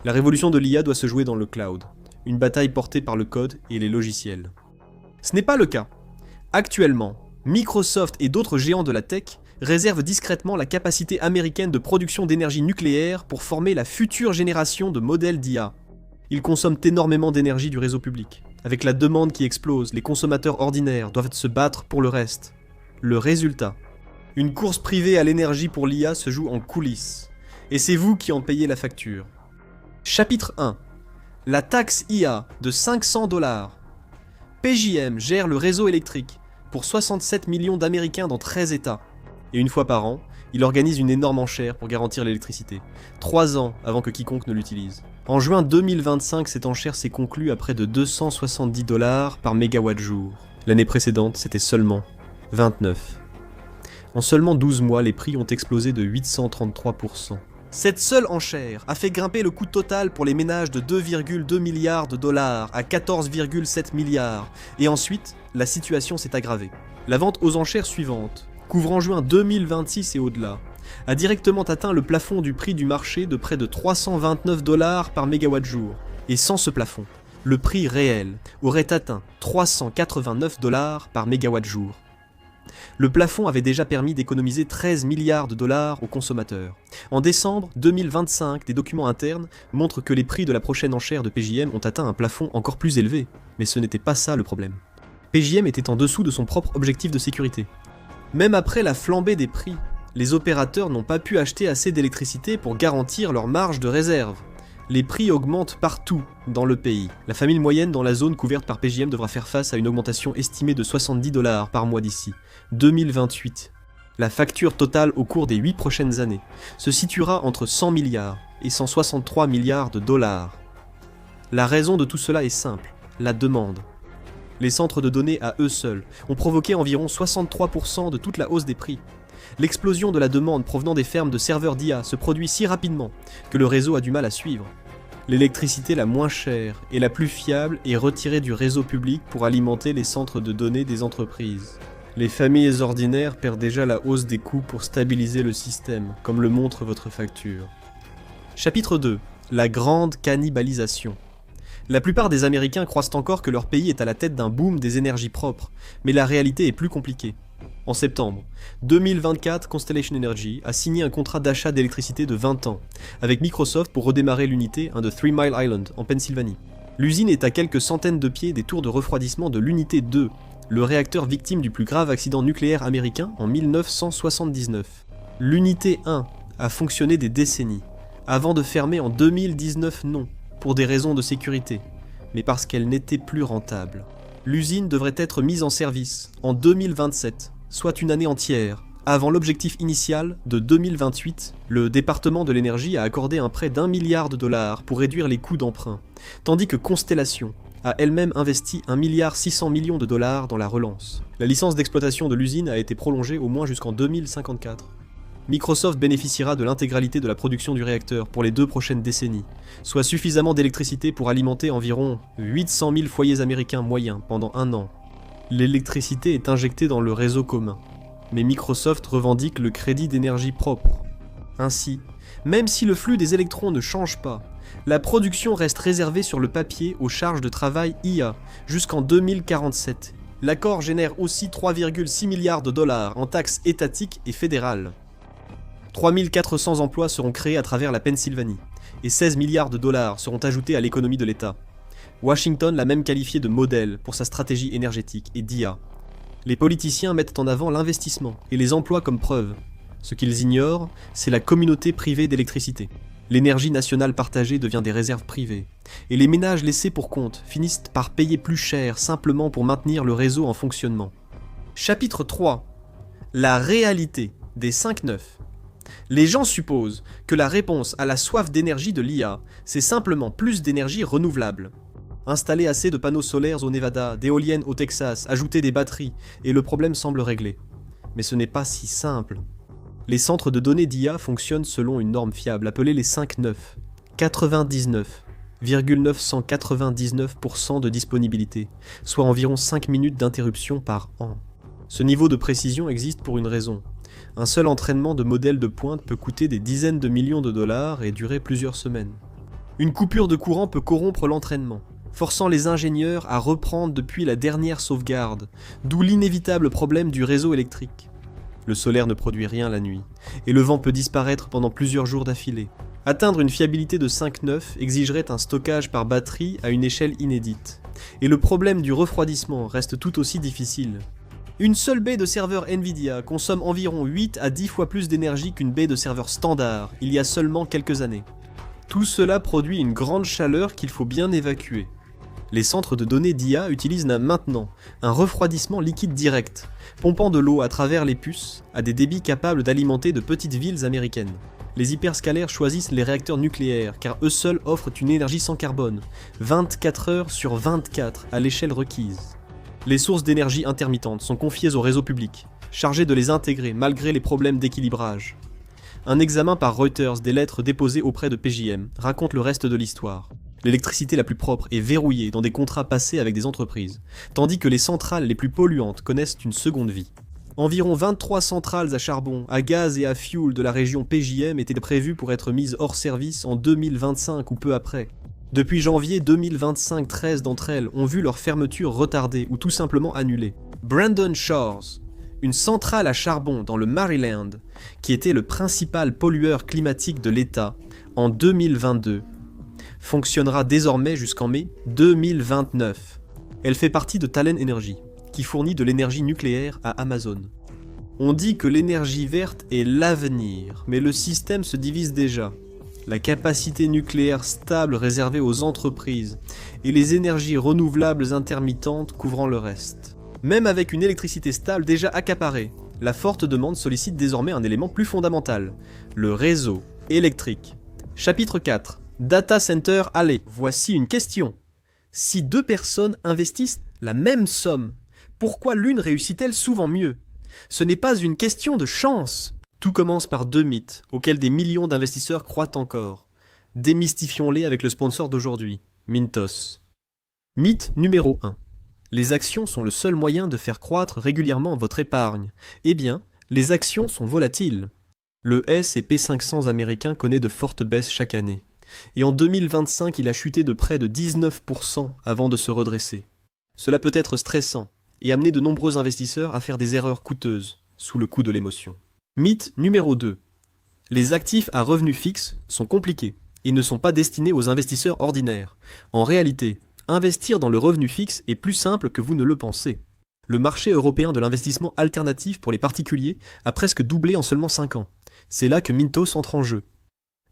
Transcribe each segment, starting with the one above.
La révolution de l'IA doit se jouer dans le cloud, une bataille portée par le code et les logiciels. Ce n'est pas le cas. Actuellement, Microsoft et d'autres géants de la tech réservent discrètement la capacité américaine de production d'énergie nucléaire pour former la future génération de modèles d'IA. Ils consomment énormément d'énergie du réseau public. Avec la demande qui explose, les consommateurs ordinaires doivent se battre pour le reste. Le résultat, une course privée à l'énergie pour l'IA se joue en coulisses. Et c'est vous qui en payez la facture. Chapitre 1. La taxe IA de 500 $. PJM gère le réseau électrique pour 67 millions d'Américains dans 13 États. Et une fois par an, il organise une énorme enchère pour garantir l'électricité. 3 ans avant que quiconque ne l'utilise. En juin 2025, cette enchère s'est conclue à près de 270 $ par mégawatt-jour. L'année précédente, c'était seulement 29. En seulement 12 mois, les prix ont explosé de 833%. Cette seule enchère a fait grimper le coût total pour les ménages de 2,2 milliards de dollars à 14,7 milliards. Et ensuite, la situation s'est aggravée. La vente aux enchères suivantes, couvrant juin 2026 et au-delà, a directement atteint le plafond du prix du marché de près de 329 $ par mégawatt-jour. Et sans ce plafond, le prix réel aurait atteint 389 $ par mégawatt-jour. Le plafond avait déjà permis d'économiser 13 milliards de dollars aux consommateurs. En décembre 2025, des documents internes montrent que les prix de la prochaine enchère de PJM ont atteint un plafond encore plus élevé. Mais ce n'était pas ça le problème. PJM était en dessous de son propre objectif de sécurité. Même après la flambée des prix, les opérateurs n'ont pas pu acheter assez d'électricité pour garantir leur marge de réserve. Les prix augmentent partout dans le pays. La famille moyenne dans la zone couverte par PJM devra faire face à une augmentation estimée de 70 $ par mois d'ici 2028. La facture totale au cours des 8 prochaines années se situera entre 100 milliards et 163 milliards de dollars. La raison de tout cela est simple, la demande. Les centres de données à eux seuls ont provoqué environ 63% de toute la hausse des prix. L'explosion de la demande provenant des fermes de serveurs d'IA se produit si rapidement que le réseau a du mal à suivre. L'électricité la moins chère et la plus fiable est retirée du réseau public pour alimenter les centres de données des entreprises. Les familles ordinaires perdent déjà la hausse des coûts pour stabiliser le système, comme le montre votre facture. Chapitre 2. La grande cannibalisation. La plupart des Américains croient encore que leur pays est à la tête d'un boom des énergies propres, mais la réalité est plus compliquée. En septembre 2024, Constellation Energy a signé un contrat d'achat d'électricité de 20 ans avec Microsoft pour redémarrer l'unité 1 de 3 Mile Island en Pennsylvanie. L'usine est à quelques centaines de pieds des tours de refroidissement de l'unité 2, le réacteur victime du plus grave accident nucléaire américain en 1979. L'unité 1 a fonctionné des décennies, avant de fermer en 2019 non, pour des raisons de sécurité, mais parce qu'elle n'était plus rentable. L'usine devrait être mise en service en 2027, soit une année entière. Avant l'objectif initial de 2028, le département de l'énergie a accordé un prêt d'1 milliard de dollars pour réduire les coûts d'emprunt, tandis que Constellation a elle-même investi 1,6 milliard de dollars dans la relance. La licence d'exploitation de l'usine a été prolongée au moins jusqu'en 2054. Microsoft bénéficiera de l'intégralité de la production du réacteur pour les 2 prochaines décennies, soit suffisamment d'électricité pour alimenter environ 800 000 foyers américains moyens pendant 1 an. L'électricité est injectée dans le réseau commun, mais Microsoft revendique le crédit d'énergie propre. Ainsi, même si le flux des électrons ne change pas, la production reste réservée sur le papier aux charges de travail IA jusqu'en 2047. L'accord génère aussi 3,6 milliards de dollars en taxes étatiques et fédérales. 3400 emplois seront créés à travers la Pennsylvanie, et 16 milliards de dollars seront ajoutés à l'économie de l'État. Washington l'a même qualifié de modèle pour sa stratégie énergétique et d'IA. Les politiciens mettent en avant l'investissement et les emplois comme preuve. Ce qu'ils ignorent, c'est la communauté privée d'électricité. L'énergie nationale partagée devient des réserves privées, et les ménages laissés pour compte finissent par payer plus cher simplement pour maintenir le réseau en fonctionnement. Chapitre 3. La réalité des 5-9. Les gens supposent que la réponse à la soif d'énergie de l'IA, c'est simplement plus d'énergie renouvelable. Installer assez de panneaux solaires au Nevada, d'éoliennes au Texas, ajouter des batteries, et le problème semble réglé. Mais ce n'est pas si simple. Les centres de données d'IA fonctionnent selon une norme fiable appelée les 5-9. 99,999% de disponibilité, soit environ 5 minutes d'interruption par an. Ce niveau de précision existe pour une raison. Un seul entraînement de modèles de pointe peut coûter des dizaines de millions de dollars et durer plusieurs semaines. Une coupure de courant peut corrompre l'entraînement, forçant les ingénieurs à reprendre depuis la dernière sauvegarde, d'où l'inévitable problème du réseau électrique. Le solaire ne produit rien la nuit, et le vent peut disparaître pendant plusieurs jours d'affilée. Atteindre une fiabilité de 5,9 exigerait un stockage par batterie à une échelle inédite, et le problème du refroidissement reste tout aussi difficile. Une seule baie de serveur Nvidia consomme environ 8 à 10 fois plus d'énergie qu'une baie de serveur standard il y a seulement quelques années. Tout cela produit une grande chaleur qu'il faut bien évacuer. Les centres de données d'IA utilisent maintenant un refroidissement liquide direct, pompant de l'eau à travers les puces à des débits capables d'alimenter de petites villes américaines. Les hyperscalaires choisissent les réacteurs nucléaires car eux seuls offrent une énergie sans carbone, 24 heures sur 24 à l'échelle requise. Les sources d'énergie intermittentes sont confiées au réseau public, chargé de les intégrer malgré les problèmes d'équilibrage. Un examen par Reuters des lettres déposées auprès de PJM raconte le reste de l'histoire. L'électricité la plus propre est verrouillée dans des contrats passés avec des entreprises, tandis que les centrales les plus polluantes connaissent une seconde vie. Environ 23 centrales à charbon, à gaz et à fioul de la région PJM étaient prévues pour être mises hors service en 2025 ou peu après. Depuis janvier 2025, 13 d'entre elles ont vu leur fermeture retardée ou tout simplement annulée. Brandon Shores, une centrale à charbon dans le Maryland, qui était le principal pollueur climatique de l'État en 2022, fonctionnera désormais jusqu'en mai 2029. Elle fait partie de Talen Energy, qui fournit de l'énergie nucléaire à Amazon. On dit que l'énergie verte est l'avenir, mais le système se divise déjà. La capacité nucléaire stable réservée aux entreprises et les énergies renouvelables intermittentes couvrant le reste. Même avec une électricité stable déjà accaparée, la forte demande sollicite désormais un élément plus fondamental, le réseau électrique. Chapitre 4. Data Center Alley. Voici une question. Si deux personnes investissent la même somme, pourquoi l'une réussit-elle souvent mieux? Ce n'est pas une question de chance. Tout commence par deux mythes, auxquels des millions d'investisseurs croient encore. Démystifions-les avec le sponsor d'aujourd'hui, Mintos. Mythe numéro 1. Les actions sont le seul moyen de faire croître régulièrement votre épargne. Eh bien, les actions sont volatiles. Le S&P 500 américain connaît de fortes baisses chaque année. Et en 2025, il a chuté de près de 19% avant de se redresser. Cela peut être stressant et amener de nombreux investisseurs à faire des erreurs coûteuses, sous le coup de l'émotion. Mythe numéro 2. Les actifs à revenus fixes sont compliqués et ne sont pas destinés aux investisseurs ordinaires. En réalité, investir dans le revenu fixe est plus simple que vous ne le pensez. Le marché européen de l'investissement alternatif pour les particuliers a presque doublé en seulement 5 ans. C'est là que Mintos entre en jeu.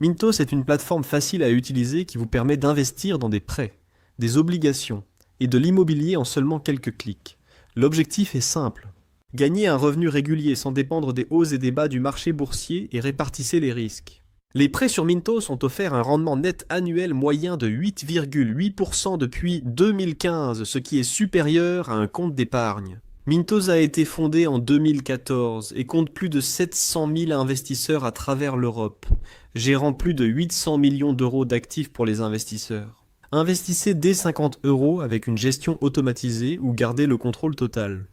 Mintos est une plateforme facile à utiliser qui vous permet d'investir dans des prêts, des obligations et de l'immobilier en seulement quelques clics. L'objectif est simple. Gagnez un revenu régulier sans dépendre des hauts et des bas du marché boursier et répartissez les risques. Les prêts sur Mintos ont offert un rendement net annuel moyen de 8,8% depuis 2015, ce qui est supérieur à un compte d'épargne. Mintos a été fondé en 2014 et compte plus de 700 000 investisseurs à travers l'Europe, gérant plus de 800 millions d'euros d'actifs pour les investisseurs. Investissez dès 50 € avec une gestion automatisée ou gardez le contrôle total.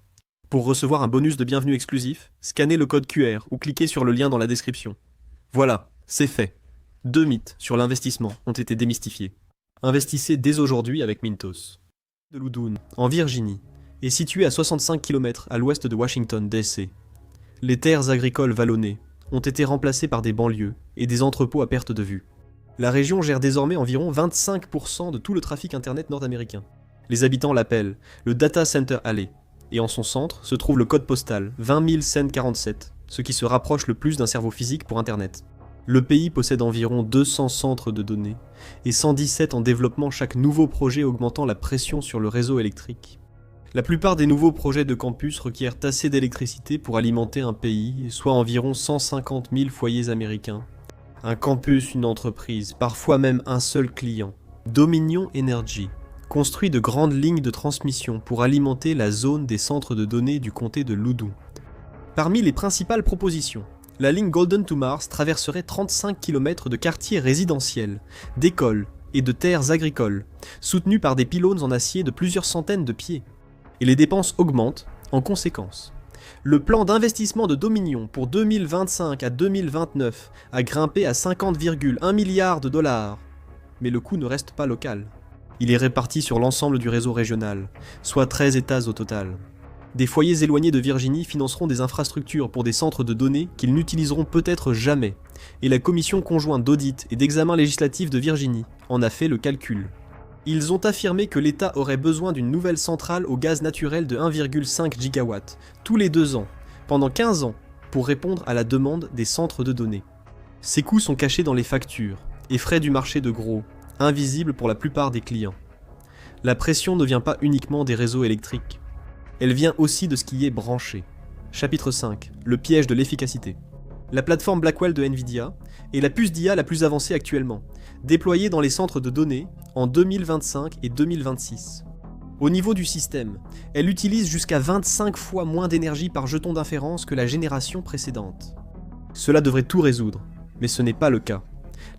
Pour recevoir un bonus de bienvenue exclusif, scannez le code QR ou cliquez sur le lien dans la description. Voilà, c'est fait. 2 mythes sur l'investissement ont été démystifiés. Investissez dès aujourd'hui avec Mintos. De Loudoun, en Virginie, est situé à 65 km à l'ouest de Washington, D.C. Les terres agricoles vallonnées ont été remplacées par des banlieues et des entrepôts à perte de vue. La région gère désormais environ 25% de tout le trafic internet nord-américain. Les habitants l'appellent le Data Center Alley, et en son centre se trouve le code postal 20 147, ce qui se rapproche le plus d'un cerveau physique pour internet. Le pays possède environ 200 centres de données, et 117 en développement, chaque nouveau projet augmentant la pression sur le réseau électrique. La plupart des nouveaux projets de campus requièrent assez d'électricité pour alimenter un pays, soit environ 150 000 foyers américains. Un campus, une entreprise, parfois même un seul client. Dominion Energy construit de grandes lignes de transmission pour alimenter la zone des centres de données du comté de Loudoun. Parmi les principales propositions, la ligne Golden to Mars traverserait 35 km de quartiers résidentiels, d'écoles et de terres agricoles, soutenus par des pylônes en acier de plusieurs centaines de pieds. Et les dépenses augmentent en conséquence. Le plan d'investissement de Dominion pour 2025 à 2029 a grimpé à 50,1 milliards de dollars. mais le coût ne reste pas local. Il est réparti sur l'ensemble du réseau régional, soit 13 États au total. Des foyers éloignés de Virginie financeront des infrastructures pour des centres de données qu'ils n'utiliseront peut-être jamais, et la commission conjointe d'audit et d'examen législatif de Virginie en a fait le calcul. Ils ont affirmé que l'État aurait besoin d'une nouvelle centrale au gaz naturel de 1,5 gigawatts tous les 2 ans, pendant 15 ans, pour répondre à la demande des centres de données. Ces coûts sont cachés dans les factures et frais du marché de gros, invisibles pour la plupart des clients. La pression ne vient pas uniquement des réseaux électriques. Elle vient aussi de ce qui est branché. Chapitre 5. Le piège de l'efficacité. La plateforme Blackwell de Nvidia est la puce d'IA la plus avancée actuellement, déployée dans les centres de données en 2025 et 2026. Au niveau du système, elle utilise jusqu'à 25 fois moins d'énergie par jeton d'inférence que la génération précédente. Cela devrait tout résoudre, mais ce n'est pas le cas.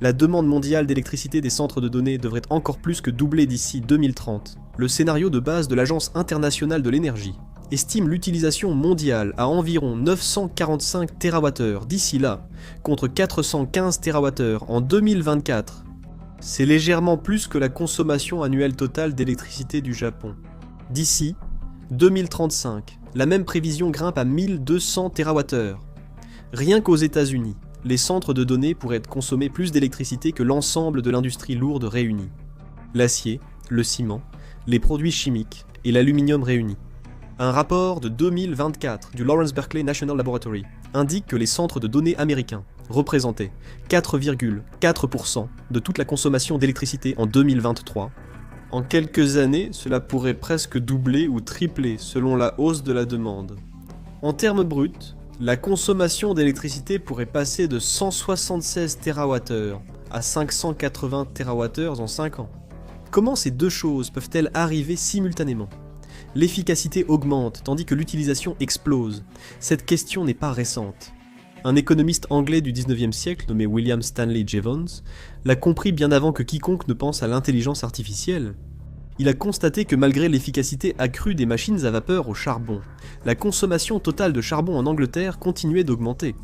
La demande mondiale d'électricité des centres de données devrait encore plus que doubler d'ici 2030. Le scénario de base de l'Agence internationale de l'énergie estime l'utilisation mondiale à environ 945 TWh d'ici là, contre 415 TWh en 2024. C'est légèrement plus que la consommation annuelle totale d'électricité du Japon. D'ici 2035, la même prévision grimpe à 1200 TWh. Rien qu'aux États-Unis, les centres de données pourraient consommer plus d'électricité que l'ensemble de l'industrie lourde réunie. L'acier, le ciment, les produits chimiques et l'aluminium réunis. Un rapport de 2024 du Lawrence Berkeley National Laboratory indique que les centres de données américains représentaient 4,4% de toute la consommation d'électricité en 2023. En quelques années, cela pourrait presque doubler ou tripler selon la hausse de la demande. En termes bruts, la consommation d'électricité pourrait passer de 176 TWh à 580 TWh en 5 ans. Comment ces deux choses peuvent-elles arriver simultanément ? L'efficacité augmente tandis que l'utilisation explose. Cette question n'est pas récente. Un économiste anglais du 19e siècle nommé William Stanley Jevons l'a compris bien avant que quiconque ne pense à l'intelligence artificielle. Il a constaté que malgré l'efficacité accrue des machines à vapeur au charbon, la consommation totale de charbon en Angleterre continuait d'augmenter.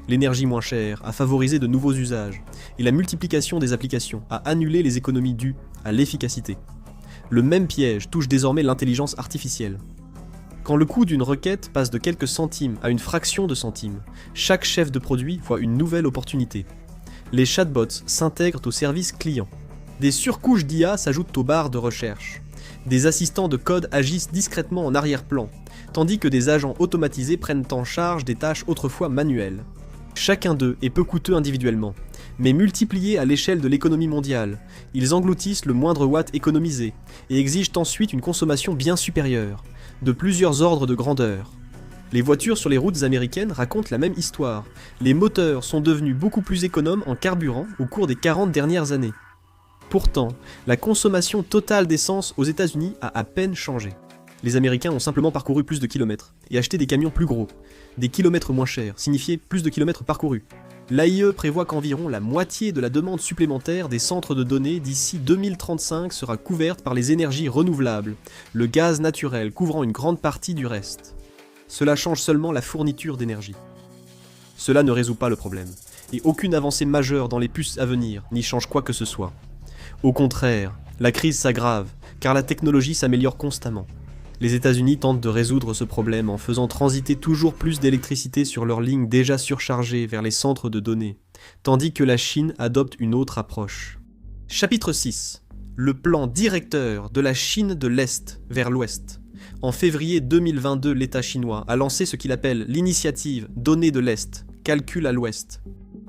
L'énergie moins chère a favorisé de nouveaux usages, et la multiplication des applications a annulé les économies dues à l'efficacité. Le même piège touche désormais l'intelligence artificielle. Quand le coût d'une requête passe de quelques centimes à une fraction de centime, chaque chef de produit voit une nouvelle opportunité. Les chatbots s'intègrent au service client. Des surcouches d'IA s'ajoutent aux barres de recherche. Des assistants de code agissent discrètement en arrière-plan, tandis que des agents automatisés prennent en charge des tâches autrefois manuelles. Chacun d'eux est peu coûteux individuellement, mais multipliés à l'échelle de l'économie mondiale, ils engloutissent le moindre watt économisé et exigent ensuite une consommation bien supérieure, de plusieurs ordres de grandeur. Les voitures sur les routes américaines racontent la même histoire. Les moteurs sont devenus beaucoup plus économes en carburant au cours des 40 dernières années. Pourtant, la consommation totale d'essence aux États-Unis a à peine changé. Les Américains ont simplement parcouru plus de kilomètres et acheté des camions plus gros. Des kilomètres moins chers signifiait plus de kilomètres parcourus. L'AIE prévoit qu'environ la moitié de la demande supplémentaire des centres de données d'ici 2035 sera couverte par les énergies renouvelables, le gaz naturel couvrant une grande partie du reste. Cela change seulement la fourniture d'énergie. Cela ne résout pas le problème, et aucune avancée majeure dans les puces à venir n'y change quoi que ce soit. Au contraire, la crise s'aggrave, car la technologie s'améliore constamment. Les États-Unis tentent de résoudre ce problème en faisant transiter toujours plus d'électricité sur leurs lignes déjà surchargées vers les centres de données, tandis que la Chine adopte une autre approche. Chapitre 6. Le plan directeur de la Chine de l'Est vers l'Ouest. En février 2022, l'État chinois a lancé ce qu'il appelle l'initiative Données de l'Est, calcul à l'Ouest.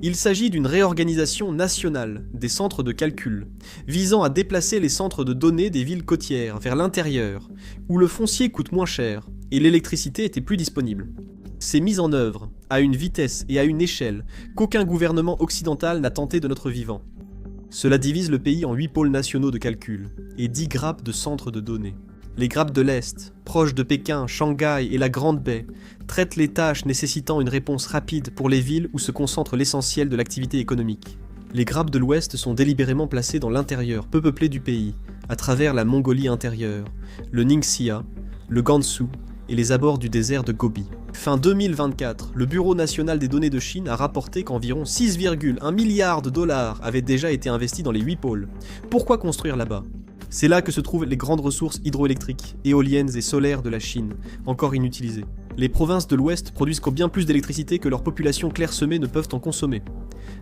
Il s'agit d'une réorganisation nationale des centres de calcul, visant à déplacer les centres de données des villes côtières vers l'intérieur, où le foncier coûte moins cher et l'électricité était plus disponible. C'est mis en œuvre à une vitesse et à une échelle qu'aucun gouvernement occidental n'a tenté de notre vivant. Cela divise le pays en 8 pôles nationaux de calcul et 10 grappes de centres de données. Les grappes de l'Est, proches de Pékin, Shanghai et la Grande Baie, traitent les tâches nécessitant une réponse rapide pour les villes où se concentre l'essentiel de l'activité économique. Les grappes de l'Ouest sont délibérément placées dans l'intérieur peu peuplé du pays, à travers la Mongolie intérieure, le Ningxia, le Gansu et les abords du désert de Gobi. Fin 2024, le Bureau national des données de Chine a rapporté qu'environ 6,1 milliards de dollars avaient déjà été investis dans les 8 pôles. Pourquoi construire là-bas ? C'est là que se trouvent les grandes ressources hydroélectriques, éoliennes et solaires de la Chine, encore inutilisées. Les provinces de l'Ouest produisent bien plus d'électricité que leur population clairsemée ne peuvent en consommer.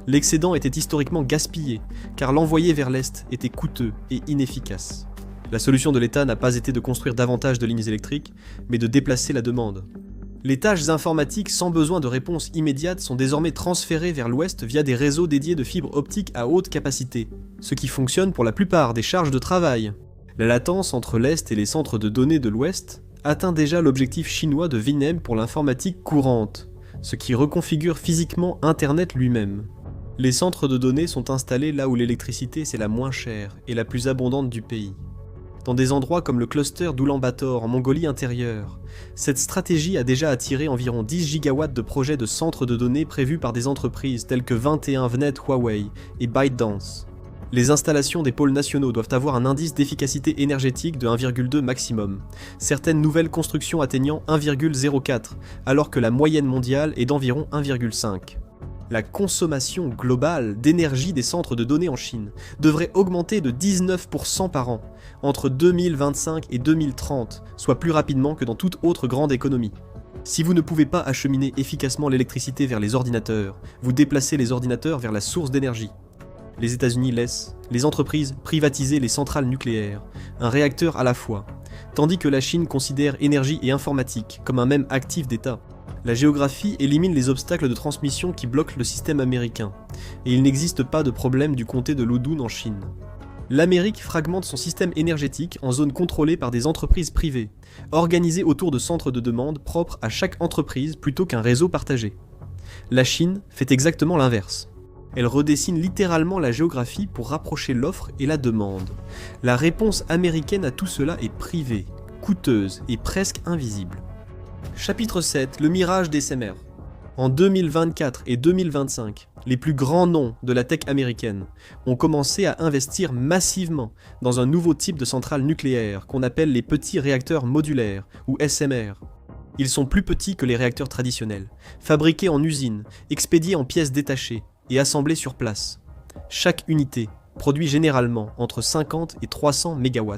L'excédent était historiquement gaspillé, car l'envoyer vers l'Est était coûteux et inefficace. La solution de l'État n'a pas été de construire davantage de lignes électriques, mais de déplacer la demande. Les tâches informatiques sans besoin de réponse immédiate sont désormais transférées vers l'Ouest via des réseaux dédiés de fibres optiques à haute capacité, ce qui fonctionne pour la plupart des charges de travail. La latence entre l'Est et les centres de données de l'Ouest atteint déjà l'objectif chinois de Vinem pour l'informatique courante, ce qui reconfigure physiquement Internet lui-même. Les centres de données sont installés là où l'électricité c'est la moins chère et la plus abondante du pays. Dans des endroits comme le cluster d'Oulan-Bator en Mongolie intérieure, cette stratégie a déjà attiré environ 10 gigawatts de projets de centres de données prévus par des entreprises telles que 21Vnet Huawei et ByteDance. Les installations des pôles nationaux doivent avoir un indice d'efficacité énergétique de 1,2 maximum, certaines nouvelles constructions atteignant 1,04, alors que la moyenne mondiale est d'environ 1,5. La consommation globale d'énergie des centres de données en Chine devrait augmenter de 19% par an entre 2025 et 2030, soit plus rapidement que dans toute autre grande économie. Si vous ne pouvez pas acheminer efficacement l'électricité vers les ordinateurs, vous déplacez les ordinateurs vers la source d'énergie. Les États-Unis laissent les entreprises privatiser les centrales nucléaires, un réacteur à la fois, tandis que la Chine considère énergie et informatique comme un même actif d'État. La géographie élimine les obstacles de transmission qui bloquent le système américain, et il n'existe pas de problème du comté de Loudoun en Chine. L'Amérique fragmente son système énergétique en zones contrôlées par des entreprises privées, organisées autour de centres de demande propres à chaque entreprise plutôt qu'un réseau partagé. La Chine fait exactement l'inverse. Elle redessine littéralement la géographie pour rapprocher l'offre et la demande. La réponse américaine à tout cela est privée, coûteuse et presque invisible. Chapitre 7, le mirage des SMR. En 2024 et 2025, les plus grands noms de la tech américaine ont commencé à investir massivement dans un nouveau type de centrale nucléaire qu'on appelle les petits réacteurs modulaires, ou SMR. Ils sont plus petits que les réacteurs traditionnels, fabriqués en usine, expédiés en pièces détachées et assemblés sur place. Chaque unité produit généralement entre 50 et 300 MW.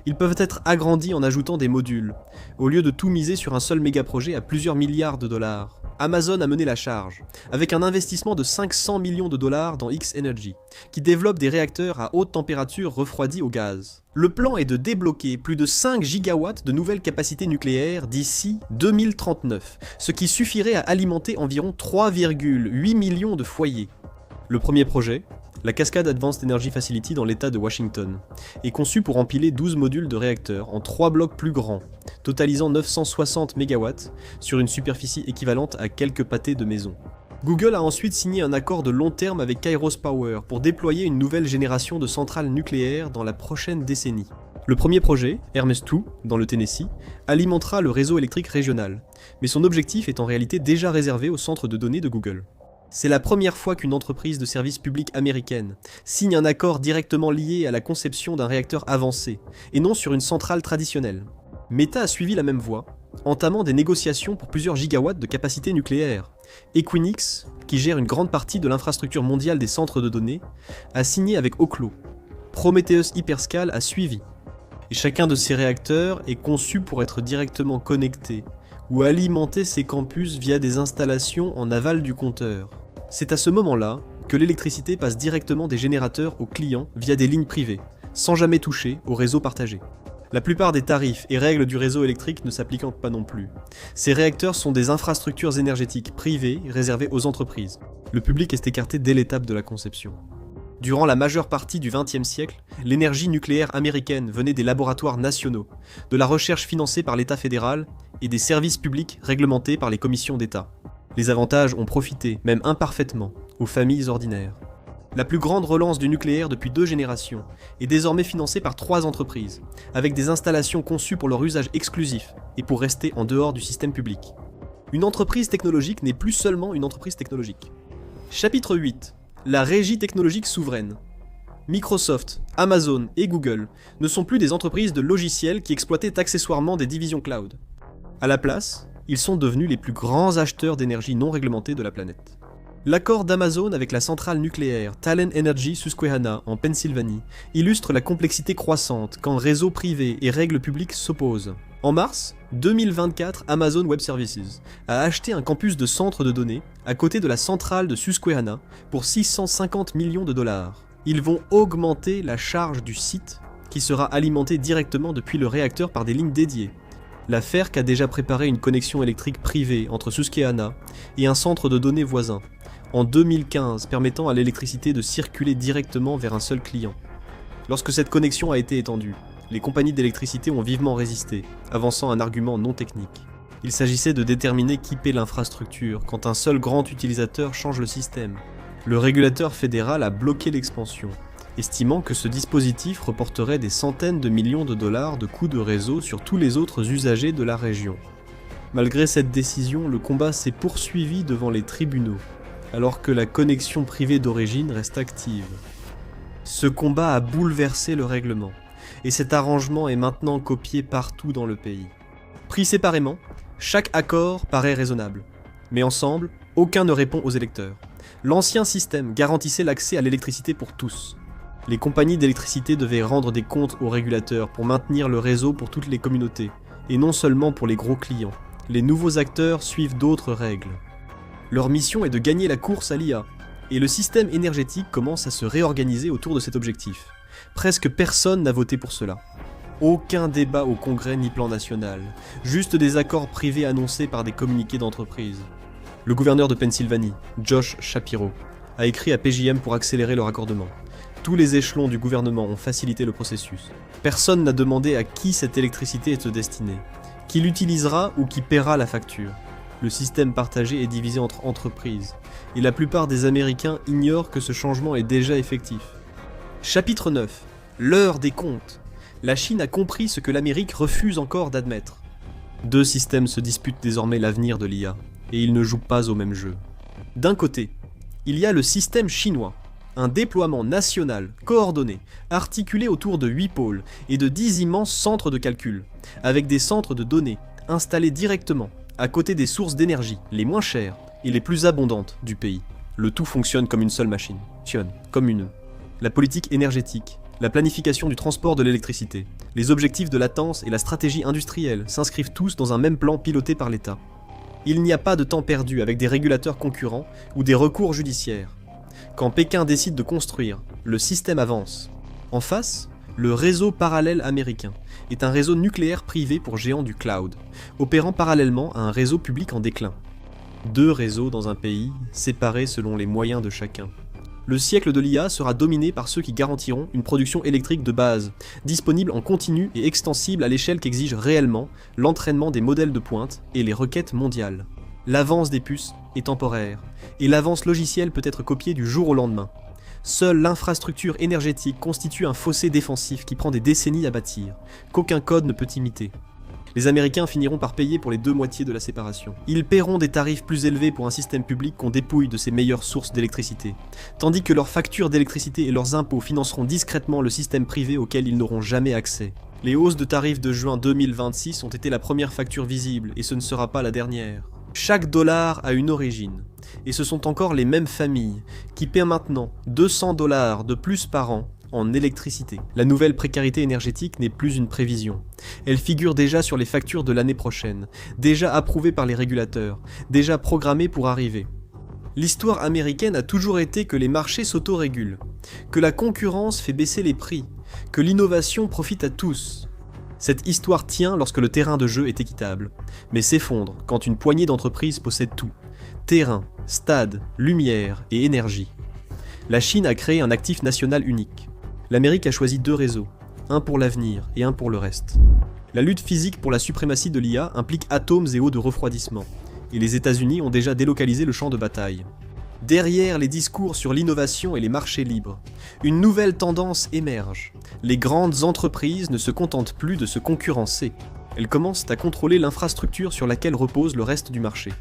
Ils peuvent être agrandis en ajoutant des modules, au lieu de tout miser sur un seul méga-projet à plusieurs milliards de dollars. Amazon a mené la charge, avec un investissement de 500 millions de dollars dans X-Energy, qui développe des réacteurs à haute température refroidis au gaz. Le plan est de débloquer plus de 5 gigawatts de nouvelles capacités nucléaires d'ici 2039, ce qui suffirait à alimenter environ 3,8 millions de foyers. Le premier projet, la Cascade Advanced Energy Facility dans l'état de Washington, est conçue pour empiler 12 modules de réacteurs en 3 blocs plus grands, totalisant 960 MW sur une superficie équivalente à quelques pâtés de maison. Google a ensuite signé un accord de long terme avec Kairos Power pour déployer une nouvelle génération de centrales nucléaires dans la prochaine décennie. Le premier projet, Hermes 2, dans le Tennessee, alimentera le réseau électrique régional, mais son objectif est en réalité déjà réservé au centre de données de Google. C'est la première fois qu'une entreprise de service public américaine signe un accord directement lié à la conception d'un réacteur avancé, et non sur une centrale traditionnelle. Meta a suivi la même voie, entamant des négociations pour plusieurs gigawatts de capacité nucléaire. Equinix, qui gère une grande partie de l'infrastructure mondiale des centres de données, a signé avec Oklo. Prometheus Hyperscale a suivi. Et chacun de ces réacteurs est conçu pour être directement connecté, ou alimenter ses campus via des installations en aval du compteur. C'est à ce moment-là que l'électricité passe directement des générateurs aux clients via des lignes privées, sans jamais toucher au réseau partagé. La plupart des tarifs et règles du réseau électrique ne s'appliquant pas non plus. Ces réacteurs sont des infrastructures énergétiques privées réservées aux entreprises. Le public est écarté dès l'étape de la conception. Durant la majeure partie du XXe siècle, l'énergie nucléaire américaine venait des laboratoires nationaux, de la recherche financée par l'État fédéral et des services publics réglementés par les commissions d'État. Les avantages ont profité, même imparfaitement, aux familles ordinaires. La plus grande relance du nucléaire depuis 2 générations est désormais financée par 3 entreprises, avec des installations conçues pour leur usage exclusif et pour rester en dehors du système public. Une entreprise technologique n'est plus seulement une entreprise technologique. Chapitre 8. La régie technologique souveraine. Microsoft, Amazon et Google ne sont plus des entreprises de logiciels qui exploitaient accessoirement des divisions cloud. À la place, ils sont devenus les plus grands acheteurs d'énergie non réglementée de la planète. L'accord d'Amazon avec la centrale nucléaire Talen Energy Susquehanna en Pennsylvanie illustre la complexité croissante quand réseaux privés et règles publiques s'opposent. En mars 2024, Amazon Web Services a acheté un campus de centre de données à côté de la centrale de Susquehanna pour 650 millions de dollars. Ils vont augmenter la charge du site qui sera alimenté directement depuis le réacteur par des lignes dédiées. La FERC a déjà préparé une connexion électrique privée entre Susquehanna et un centre de données voisin en 2015, permettant à l'électricité de circuler directement vers un seul client. Lorsque cette connexion a été étendue, les compagnies d'électricité ont vivement résisté, avançant un argument non technique. Il s'agissait de déterminer qui paie l'infrastructure quand un seul grand utilisateur change le système. Le régulateur fédéral a bloqué l'expansion, estimant que ce dispositif reporterait des centaines de millions de dollars de coûts de réseau sur tous les autres usagers de la région. Malgré cette décision, le combat s'est poursuivi devant les tribunaux, alors que la connexion privée d'origine reste active. Ce combat a bouleversé le règlement, et cet arrangement est maintenant copié partout dans le pays. Pris séparément, chaque accord paraît raisonnable, mais ensemble, aucun ne répond aux électeurs. L'ancien système garantissait l'accès à l'électricité pour tous. Les compagnies d'électricité devaient rendre des comptes aux régulateurs pour maintenir le réseau pour toutes les communautés, et non seulement pour les gros clients. Les nouveaux acteurs suivent d'autres règles. Leur mission est de gagner la course à l'IA, et le système énergétique commence à se réorganiser autour de cet objectif. Presque personne n'a voté pour cela. Aucun débat au Congrès ni plan national, juste des accords privés annoncés par des communiqués d'entreprise. Le gouverneur de Pennsylvanie, Josh Shapiro, a écrit à PJM pour accélérer le raccordement. Tous les échelons du gouvernement ont facilité le processus. Personne n'a demandé à qui cette électricité est destinée, qui l'utilisera ou qui paiera la facture. Le système partagé est divisé entre entreprises, et la plupart des Américains ignorent que ce changement est déjà effectif. Chapitre 9. L'heure des comptes. La Chine a compris ce que l'Amérique refuse encore d'admettre. Deux systèmes se disputent désormais l'avenir de l'IA, et ils ne jouent pas au même jeu. D'un côté, il y a le système chinois, un déploiement national, coordonné, articulé autour de 8 pôles et de 10 immenses centres de calcul, avec des centres de données installés directement à côté des sources d'énergie les moins chères et les plus abondantes du pays. Le tout fonctionne comme une seule machine, comme une. La politique énergétique, la planification du transport de l'électricité, les objectifs de latence et la stratégie industrielle s'inscrivent tous dans un même plan piloté par l'État. Il n'y a pas de temps perdu avec des régulateurs concurrents ou des recours judiciaires. Quand Pékin décide de construire, le système avance. En face, le réseau parallèle américain est un réseau nucléaire privé pour géants du cloud, opérant parallèlement à un réseau public en déclin. Deux réseaux dans un pays, séparés selon les moyens de chacun. Le siècle de l'IA sera dominé par ceux qui garantiront une production électrique de base, disponible en continu et extensible à l'échelle qu'exige réellement l'entraînement des modèles de pointe et les requêtes mondiales. L'avance des puces est temporaire, et l'avance logicielle peut être copiée du jour au lendemain. Seule l'infrastructure énergétique constitue un fossé défensif qui prend des décennies à bâtir, qu'aucun code ne peut imiter. Les Américains finiront par payer pour les deux moitiés de la séparation. Ils paieront des tarifs plus élevés pour un système public qu'on dépouille de ses meilleures sources d'électricité, tandis que leurs factures d'électricité et leurs impôts financeront discrètement le système privé auquel ils n'auront jamais accès. Les hausses de tarifs de juin 2026 ont été la première facture visible, et ce ne sera pas la dernière. Chaque dollar a une origine, et ce sont encore les mêmes familles qui paient maintenant 200 $ de plus par an en électricité. La nouvelle précarité énergétique n'est plus une prévision. Elle figure déjà sur les factures de l'année prochaine, déjà approuvée par les régulateurs, déjà programmée pour arriver. L'histoire américaine a toujours été que les marchés s'autorégulent, que la concurrence fait baisser les prix, que l'innovation profite à tous. Cette histoire tient lorsque le terrain de jeu est équitable, mais s'effondre quand une poignée d'entreprises possède tout. Terrain, stade, lumière et énergie. La Chine a créé un actif national unique. L'Amérique a choisi deux réseaux, un pour l'avenir et un pour le reste. La lutte physique pour la suprématie de l'IA implique atomes et eaux de refroidissement, et les États-Unis ont déjà délocalisé le champ de bataille. Derrière les discours sur l'innovation et les marchés libres, une nouvelle tendance émerge. Les grandes entreprises ne se contentent plus de se concurrencer. Elles commencent à contrôler l'infrastructure sur laquelle repose le reste du marché.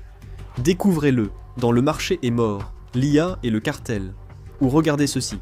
Découvrez-le dans Le marché est mort, l'IA et le cartel. Ou regardez ceci.